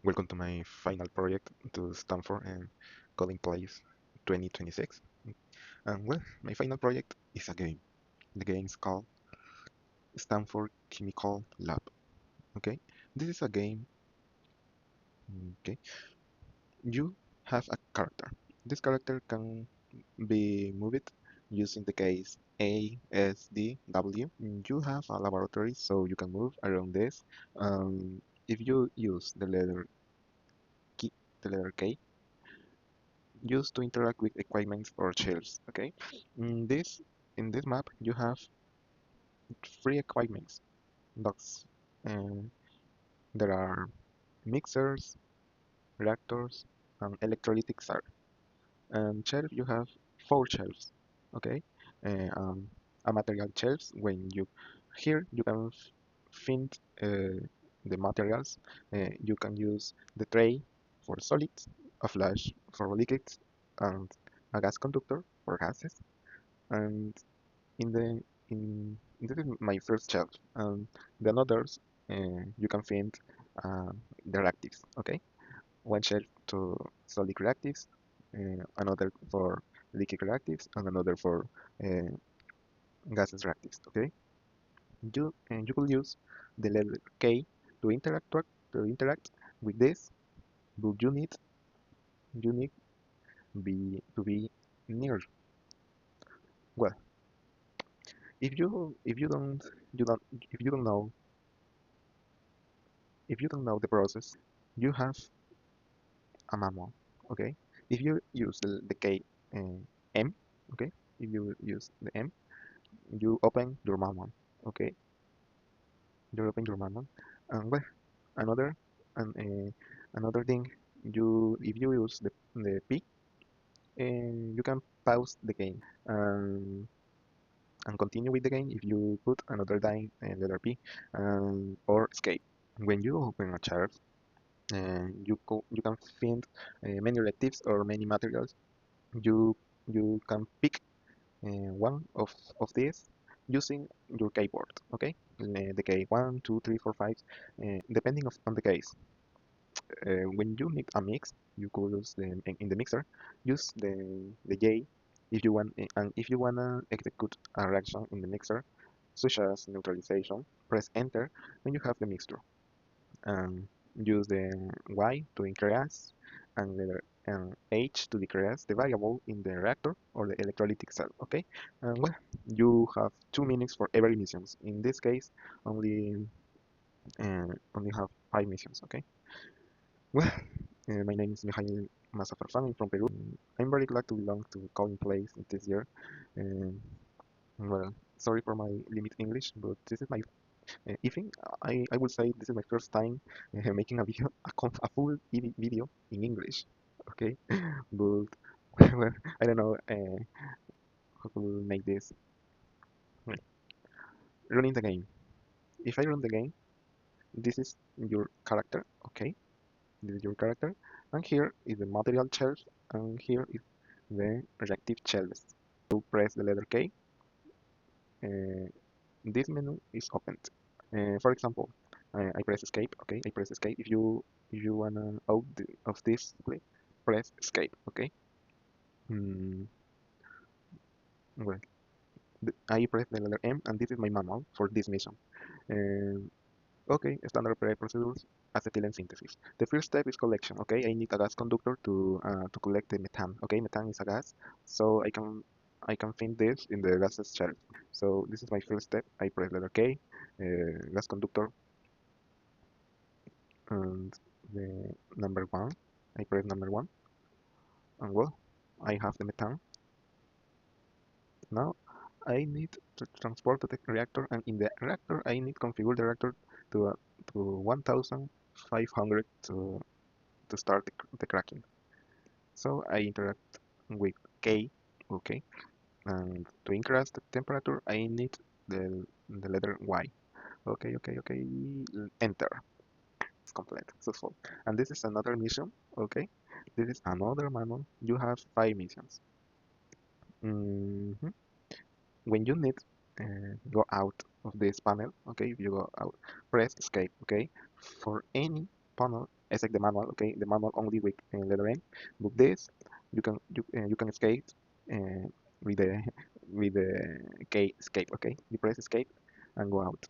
Welcome to my final project to Stanford and Coding Place 2026. And well, my final project is a game. The game is called Stanford Chemical Lab. Okay, this is a game. Okay, you have a character. This character can be moved using the case A, S, D, W. You have a laboratory, so you can move around this. If you use key, the letter K, used to interact with equipment or shelves. Okay, in this map you have three equipments. Those and there are mixers, reactors, and electrolytic cell. And shelf you have four shelves. Okay, uh, um, a material shelves when you here you can find the materials. You can use the tray for solids, a flash for liquids, and a gas conductor for gases. And in the in this is my first shelf. The others you can find uh, the reactives. Okay, one shelf to solid reactives, another for liquid reactives, and another for uh, gases reactives. Okay, you could use the letter K to interact with this, but you need be to be near. Well, if you don't if you don't know if you don't know the process, you have a manual. Okay, if you use the K M, okay, if you use the M, you open your manual. Okay, you open your manual, and well, another and another thing, you if you use the P, you can pause the game and continue with the game if you put another line letter P or escape. When you open a chart, you can find many relatives or many materials. You can pick one of these using your keyboard. Okay, the key 1, 2, 3, 4, 5, depending on the case. When you need a mix, you could use in the mixer, use the J if you want, and if you wanna execute a reaction in the mixer, such as neutralization, press Enter when you have the mixture. Um, Use the Y to increase and the H to decrease the variable in the reactor or the electrolytic cell. Okay, and well, you have 2 minutes for every missions. In this case, only only have 5 missions. Okay. Well, my name is Mijail Mazafarfan. I'm from Peru. I'm very glad to belong to Calling Place this year. Um, well, sorry for my limited English, but this is my even I will say this is my first time making a video, a full video in English. Okay, but well, I don't know how to make this. Right. Running the game. If I run the game, this is your character. Okay, this is your character, and here is the material shelf, and here is the reactive shelves. You press the letter K. Uh, this menu is opened. For example, I press escape. Okay, I press escape. If you wanna out of this, please press escape. Okay. Mm, well, I press the letter M, and this is my manual for this mission. Um, okay, standard operating procedures, acetylene synthesis. The first step is collection. Okay, I need a gas conductor to collect the methane. Okay, methane is a gas, so I can find this in the gases shelf. So this is my first step. I press letter K, gas conductor, and the number one. I press number one, and well, I have the methane. Now I need to transport to the reactor, and in the reactor I need configure the reactor to 1500 to start the cracking. So I interact with K, okay, and to increase the temperature I need the letter Y. Okay, okay, okay, enter. It's complete, successful. And this is another mission, okay? This is another manual. You have 5 missions. Mhm. When you need go out of this panel, okay, if you go out, press escape, okay? For any panel, except the manual. Okay, the manual only with letter N. But this, you can escape uh, with the with the escape. Okay, you press escape and go out.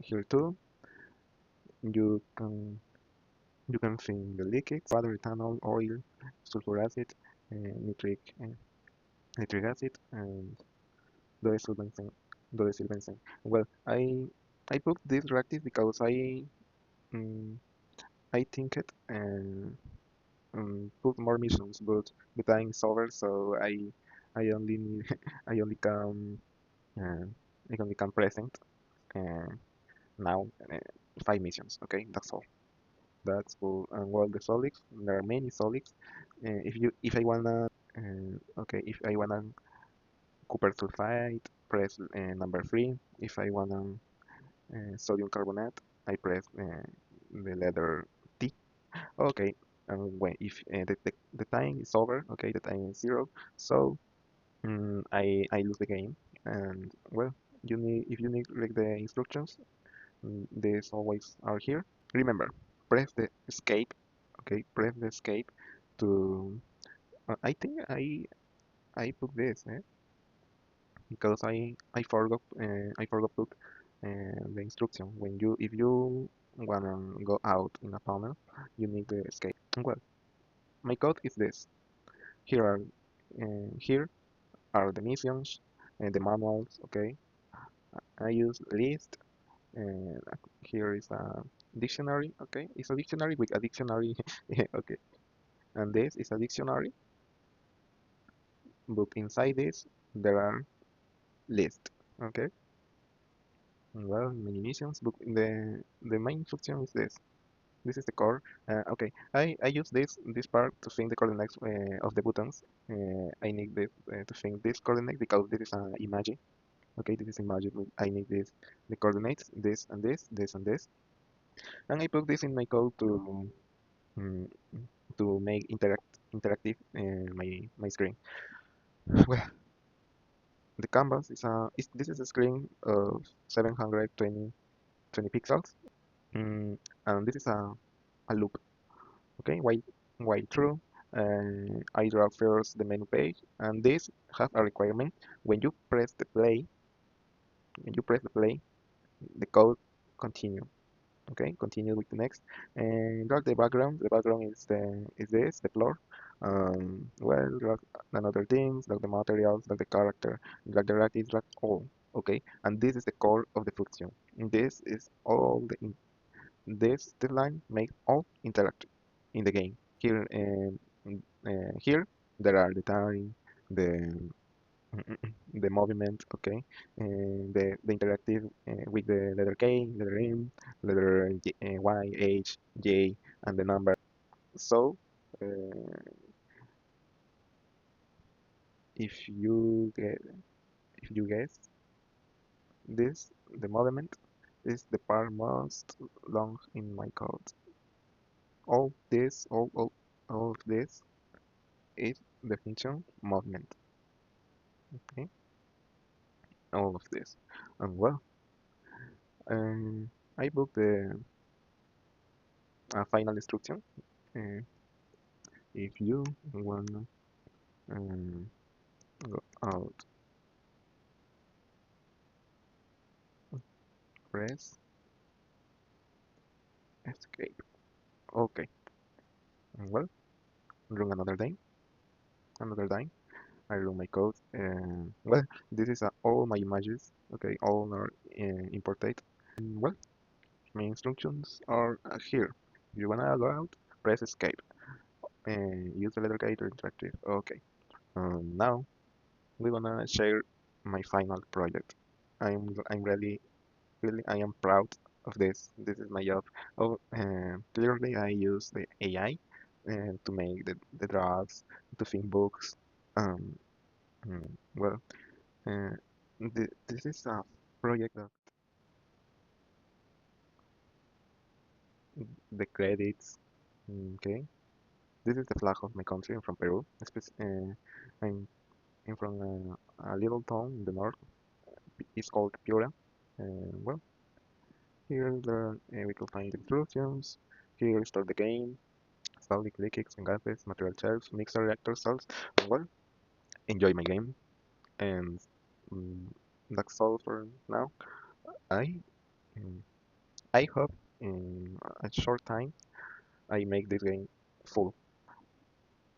Here too, you can find the liquids, water, ethanol, oil, sulfur acid, nitric nitric acid, and dodesilbenzene. Dodesilbenzene. Well, I put this reactive because mm, I think it and put more missions, but the time is over, so I only need I only can uh, I only can present uh, now 5 missions. Okay, that's all. That's all. And well, the solids, there are many solids. If I wanna okay, if I wanna copper sulfide, press number 3. If I wanna sodium carbonate, I press the letter T. Okay, and when if the time is over, okay, the time is 0, so I lose the game. And well, you need if you need read the instructions, these always are here. Remember, press the escape. Okay, press the escape to. I think I put this because I forgot put the instruction. When you if you wanna go out in a tunnel, you need the escape. Well, my code is this. Here are the missions and the manuals. Okay, I use list and here is a dictionary. Okay, it's a dictionary with a dictionary. Okay, and this is a dictionary, but inside this there are lists. Okay, well, many missions, but the main function is this. This is the core. Okay, I use this part to find the coordinates of the buttons. I need this to find this coordinate because this is an image. Okay, this is image. But I need the coordinates, this and this and this, and I put this in my code mm, to make interactive my screen. Well, the canvas this is a screen of 720 pixels, and this is a loop. Okay, while true, I draw first the menu page, and this has a requirement. When you press the play, when you press the play, the code continue. Okay, continue with the next, and drag the background. The background is this the floor. Well, drag another things, drag the materials, drag the character, drag the racket, drag all. Okay, and this is the core of the function. This is all this line makes all interactive in the game. Here there are the time, the the movement, okay, and the interactive with the letter K, letter M, letter Y, H, J, and the number. So uh, if you get if you guess this, the movement is the part most long in my code. All this, all of this is the function movement. Okay, all of this, and well, I booked the final instruction. Uh, if you wanna um, go out, press escape. Okay, and well, run another time. I run my code. Well, this is all my images. Okay, all are imported. Well, my instructions are here. If you wanna go out, press escape and use the letter K to interactive. Okay. Now we wanna share my final project. I'm really I am proud of this. This is my job. Oh, clearly I use the AI to make the drafts, to think books. Um, well, uh, this is a project of the credits. Okay, this is the flag of my country. I'm from Peru. I'm, I'm from a little town in the north. It's called Piura. Well, here we can find instructions. Here start the game, slowly clicks and gases, material shelves, mixer reactor cells, and well, enjoy my game. And mm, that's all for now. I mm, I hope in a short time I make this game full.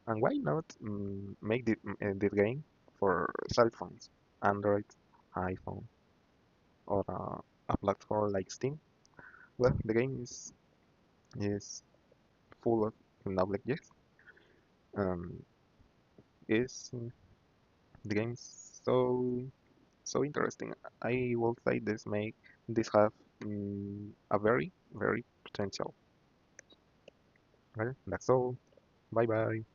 And why not make this game for cell phones, Android, iPhone, or a platform like Steam? Well, the game is full of knowledge. Yes, um, is the game so interesting. I will say this have a very potential. Well, that's all. Bye bye.